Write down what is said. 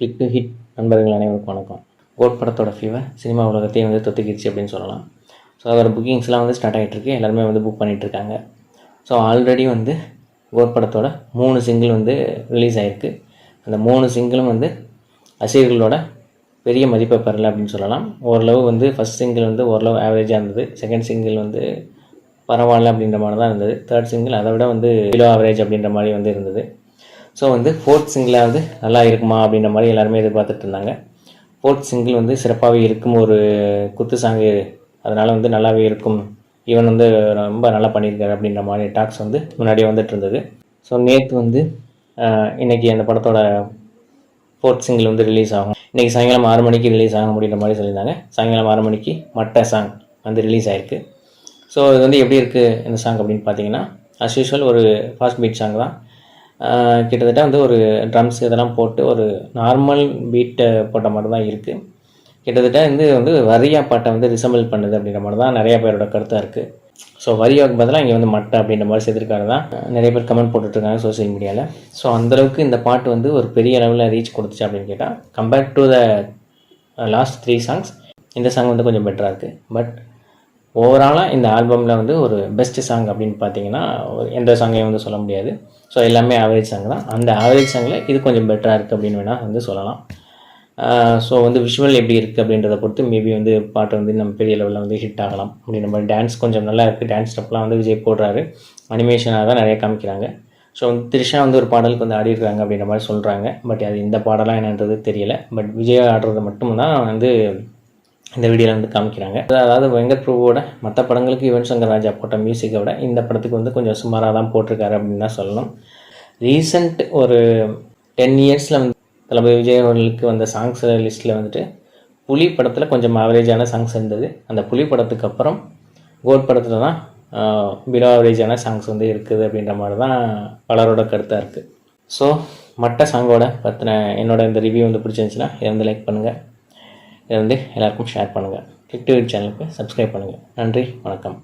Click to hit நண்பர்கள் அனைவருக்கும் வணக்கம். கோட் படத்தோட ஃபீவர் சினிமா உலகத்தையும் வந்து தொத்துக்கிடுச்சு அப்படின்னு சொல்லலாம். ஸோ அதோட புக்கிங்ஸ்லாம் வந்து ஸ்டார்ட் ஆகிட்டுருக்கு. எல்லாருமே வந்து புக் பண்ணிகிட்ருக்காங்க. ஸோ ஆல்ரெடி வந்து கோட் படத்தோட 3 சிங்கிள் வந்து ரிலீஸ் ஆகிருக்கு. அந்த 3 சிங்கிளும் வந்து ரசிகர்களோட பெரிய மதிப்பை பெறலை அப்படின்னு சொல்லலாம். ஓரளவு வந்து ஃபஸ்ட் சிங்கிள் வந்து ஓரளவு ஆவரேஜாக இருந்தது. செகண்ட் சிங்கிள் வந்து பரவாயில்ல அப்படின்ற மாதிரி தான் இருந்தது. தேர்ட் சிங்கிள் அதை விட வந்து பிலோ ஆவரேஜ் அப்படின்ற மாதிரி வந்து இருந்தது. ஸோ வந்து ஃபோர்த் சிங்கிளாவது நல்லா இருக்குமா அப்படின்ற மாதிரி எல்லாருமே எதிர்பார்த்துட்டு இருந்தாங்க. ஃபோர்த் சிங்கிள் வந்து சிறப்பாகவே இருக்கும், ஒரு குத்து சாங்கு, அதனால் வந்து நல்லாவே இருக்கும், ஈவன் வந்து ரொம்ப நல்லா பண்ணியிருக்காரு அப்படின்ற மாதிரி டாக்ஸ் வந்து முன்னாடியே வந்துட்டு இருந்தது. ஸோ நேற்று வந்து இன்றைக்கி அந்த படத்தோட ஃபோர்த் சிங்கிள் வந்து ரிலீஸ் ஆகும். இன்றைக்கி சாயங்காலம் 6 மணிக்கு ரிலீஸ் ஆகும் அப்படின்ற மாதிரி சொல்லியிருந்தாங்க. சாயங்காலம் 6 மணிக்கு மட்ட சாங் வந்து ரிலீஸ் ஆகிருக்கு. ஸோ இது வந்து எப்படி இருக்குது இந்த சாங் அப்படின்னு பார்த்தீங்கன்னா, அஸ் யூஷுவல் ஒரு ஃபாஸ்ட் பீட் சாங் தான். கிட்டத்தட்ட வந்து ஒரு ட்ரம்ஸ் இதெல்லாம் போட்டு ஒரு நார்மல் பீட்டை போட்ட மாதிரி தான் இருக்குது. கிட்டத்தட்ட வந்து வரியா பாட்டை வந்து ரிசம்பிள் பண்ணுது அப்படின்ற மாதிரி தான் நிறைய பேரோட கருத்தாக இருக்குது. ஸோ வரியாவுக்கு பதிலாக இங்கே வந்து மட்டை அப்படின்ற மாதிரி சேர்த்துருக்காரு தான் நிறைய பேர் கமெண்ட் போட்டுட்ருக்காங்க சோசியல் மீடியாவில். ஸோ அந்தளவுக்கு இந்த பாட்டு வந்து ஒரு பெரிய லெவலில் ரீச் கொடுத்துச்சு அப்படின்னு கேட்டால், compared to the last 3 songs இந்த சாங் வந்து கொஞ்சம் பெட்டராக இருக்குது. பட் ஓவராலாக இந்த ஆல்பமில் வந்து ஒரு பெஸ்ட்டு சாங் அப்படின்னு பார்த்தீங்கன்னா எந்த சாங்கையும் வந்து சொல்ல முடியாது. ஸோ எல்லாமே ஆவரேஜ் சாங் தான். அந்த ஆவரேஜ் சாங்கில் இது கொஞ்சம் பெட்டராக இருக்குது அப்படின்னு வேணால் வந்து சொல்லலாம். ஸோ வந்து விஷுவல் எப்படி இருக்குது அப்படின்றத பொறுத்து மேபி வந்து பாட்டு வந்து நம்ம பெரிய லெவலில் வந்து ஹிட் ஆகலாம் அப்படின்ற மாதிரி. டான்ஸ் கொஞ்சம் நல்லா இருக்குது. டான்ஸ் ஸ்டெப்லாம் வந்து விஜய் போடுறாரு. அனிமேஷனாக தான் நிறைய காமிக்கிறாங்க. ஸோ வந்து த்ரிஷா வந்து ஒரு பாடலுக்கு வந்து ஆடிருக்காங்க அப்படின்ற மாதிரி சொல்கிறாங்க. பட் அது இந்த பாடலாம் என்னன்றது தெரியலை. பட் விஜய் ஆடுறது மட்டும்தான் வந்து இந்த வீடியோவில் வந்து காமிக்கிறாங்க. அதாவது வெங்கட் பிரபுவோட மற்ற படங்களுக்கு யுவன் சங்கர் ராஜா போட்ட மியூசிக்கை விட இந்த படத்துக்கு வந்து கொஞ்சம் சுமாராக தான் போட்டிருக்காரு அப்படின்னு தான் சொல்லணும். ரீசெண்ட் ஒரு 10 இயர்ஸில் வந்து தளபதி விஜய் அவர்களுக்கு வந்த சாங்ஸ் லிஸ்ட்டில் வந்துட்டு புலி படத்தில் கொஞ்சம் ஆவரேஜான சாங்ஸ் இருந்தது. அந்த புலி படத்துக்கு அப்புறம் கோட் படத்தில் தான் பிலோ ஆவரேஜான சாங்ஸ் வந்து இருக்குது அப்படின்ற மாதிரி தான் பலரோட கருத்தாக இருக்குது. ஸோ மற்ற சாங்கோட பற்றின என்னோட இந்த ரிவ்யூ வந்து பிடிச்சிருந்துச்சுன்னா இதை வந்து லைக் பண்ணுங்கள். இதை வந்து எல்லாருக்கும் ஷேர் பண்ணுங்கள். கிளிக் டு ஹிட் சேனலுக்கு சப்ஸ்கிரைப் பண்ணுங்கள். நன்றி, வணக்கம்.